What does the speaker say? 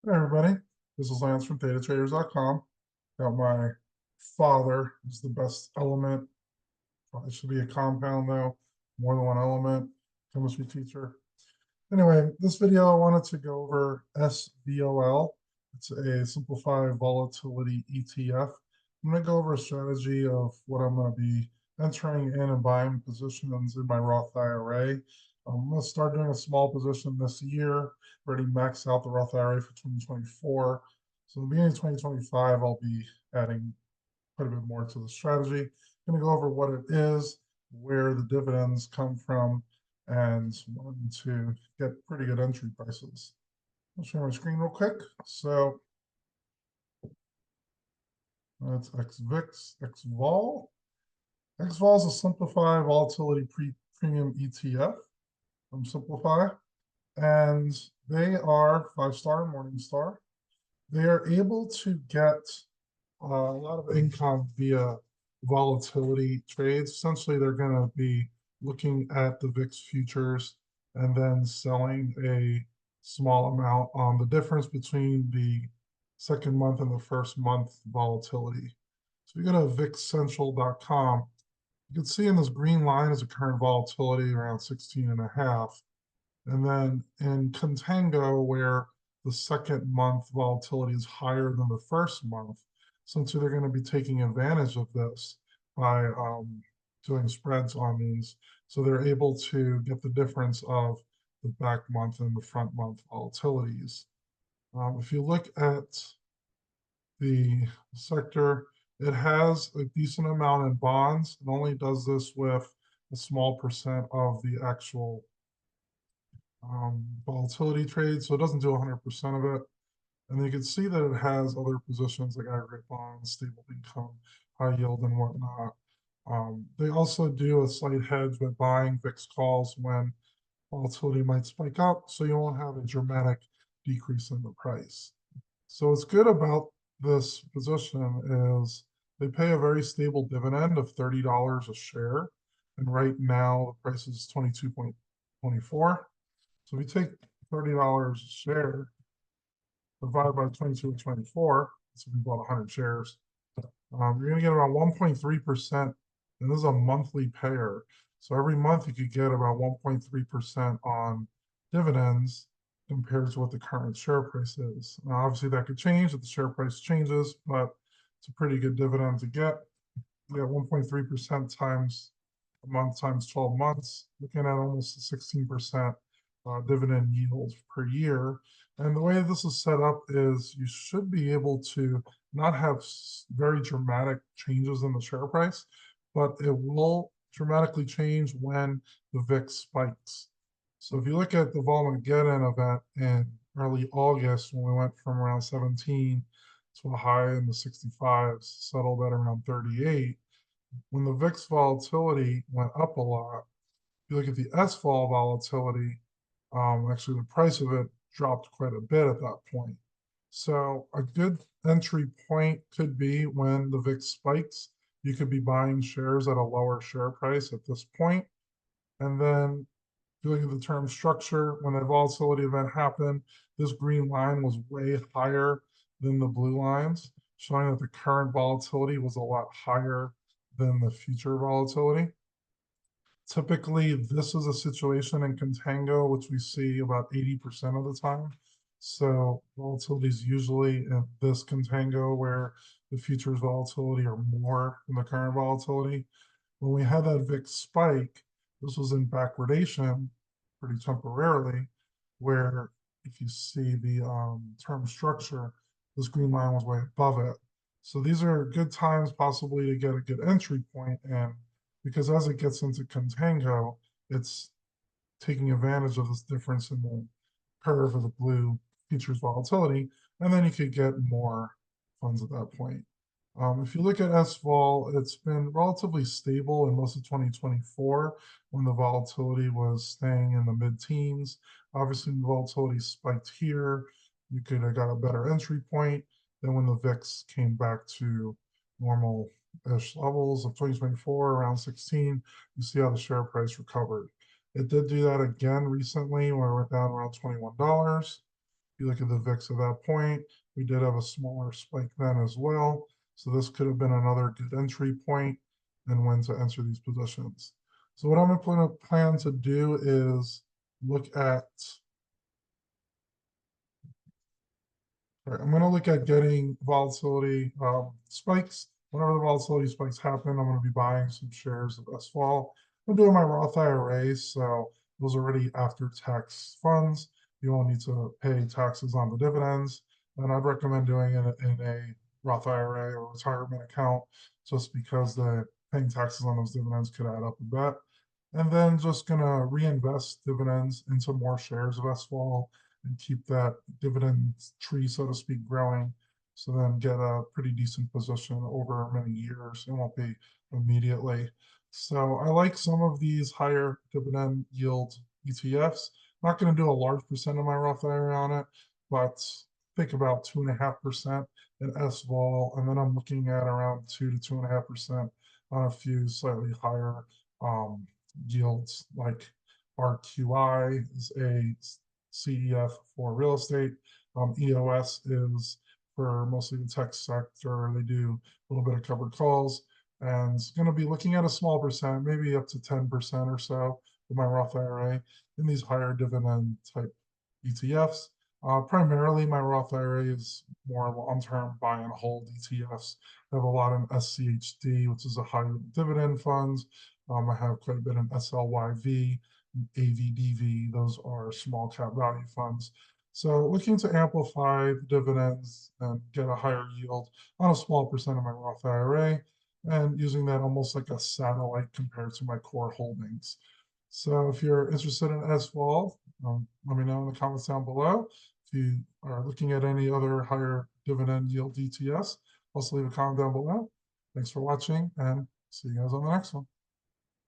Hey everybody, this is Lance from datatraders.com. Got my father is the best element. It should be a compound though, more than one element, chemistry teacher. Anyway, this video I wanted to go over SVOL. It's a Simplify Volatility ETF. I'm going to go over a strategy of what I'm going to be entering in and buying positions in my Roth IRA. I'm going to start doing a small position this year. Already maxed out the Roth IRA for 2024. So in the beginning of 2025, I'll be adding quite a bit more to the strategy. I'm going to go over what it is, where the dividends come from, and wanting to get pretty good entry prices. I'll share my screen real quick. So that's XVIX, XVOL. XVOL is a Simplify Volatility Premium ETF from Simplify, and they are 5-star Morningstar. They are able to get a lot of income via volatility trades. Essentially, they're going to be looking at the VIX futures and then selling a small amount on the difference between the second month and the first month volatility. So if you go to vixcentral.com, you can see in this green line is a current volatility around 16.5. And then in contango, where the second month volatility is higher than the first month, essentially they're going to be taking advantage of this by doing spreads on these. So they're able to get the difference of the back month and the front month volatilities. If you look at the sector, it has a decent amount in bonds. It only does this with a small percent of the actual volatility trades, so it doesn't do 100% of it. And you can see that it has other positions like aggregate bonds, stable income, high yield, and whatnot. They also do a slight hedge by buying VIX calls when volatility might spike up, so you won't have a dramatic decrease in the price. So what's good about this position is they pay a very stable dividend of $30 a share. And right now the price is 22.24. So if you take $30 a share, divided by 22.24, so we bought 100 shares, you're going to get about 1.3%. And this is a monthly payer. So every month you could get about 1.3% on dividends compared to what the current share price is. Now, obviously, that could change if the share price changes, but it's a pretty good dividend to get. You get 1.3% times a month times 12 months, looking at almost a 16% dividend yield per year. And the way this is set up is you should be able to not have very dramatic changes in the share price, but it will dramatically change when the VIX spikes. So if you look at the Volmageddon event in early August, when we went from around 17 to a high in the 65s, settled at around 38, when the VIX volatility went up a lot, if you look at the SVOL volatility, actually the price of it dropped quite a bit at that point. So a good entry point could be when the VIX spikes. You could be buying shares at a lower share price at this point. And then if you look at the term structure, when that volatility event happened, this green line was way higher than the blue lines, showing that the current volatility was a lot higher than the future volatility. Typically, this is a situation in contango, which we see about 80% of the time. So volatility is usually in this contango where the futures volatility are more than the current volatility. When we had that VIX spike, this was in backwardation pretty temporarily, where if you see the term structure, this green line was way above it. So these are good times possibly to get a good entry point in, because as it gets into contango, it's taking advantage of this difference in the curve of the blue futures volatility, and then you could get more funds at that point. If you look at SVOL, it's been relatively stable in most of 2024 when the volatility was staying in the mid-teens. Obviously, the volatility spiked here. You could have got a better entry point than when the VIX came back to normal-ish levels of 2024, around 16. You see how the share price recovered. It did do that again recently, where it went down around $21. you look at the VIX at that point, we did have a smaller spike then as well. So this could have been another good entry point and when to enter these positions. So what I'm going to plan to do is look at, I'm going to look at getting volatility spikes. Whenever the volatility spikes happen, I'm going to be buying some shares of SVOL. I'm doing my Roth IRA, so those are already after-tax funds. You won't need to pay taxes on the dividends, and I'd recommend doing it in a Roth IRA or retirement account, just because the paying taxes on those dividends could add up a bit. And then just going to reinvest dividends into more shares of SVOL and keep that dividend tree, so to speak, growing. So then get a pretty decent position over many years. It won't be immediately. So I like some of these higher dividend yield ETFs. I'm not going to do a large percent of my Roth IRA on it, but think about 2.5% in SVOL, and then I'm looking at around 2 to 2.5% on a few slightly higher yields, like RQI is a CEF for real estate. EOS is for mostly the tech sector. They do a little bit of covered calls, and it's going to be looking at a small percent, maybe up to 10% or so of my Roth IRA in these higher dividend type ETFs. Primarily, my Roth IRA is more long-term buy and hold ETFs. I have a lot in SCHD, which is a high dividend fund. I have quite a bit in SLYV, AVDV. Those are small cap value funds. So looking to amplify the dividends and get a higher yield on a small percent of my Roth IRA, and using that almost like a satellite compared to my core holdings. So if you're interested in SVOL, let me know in the comments down below. If you are looking at any other higher dividend yield ETFs, also leave a comment down below. Thanks for watching, and see you guys on the next one.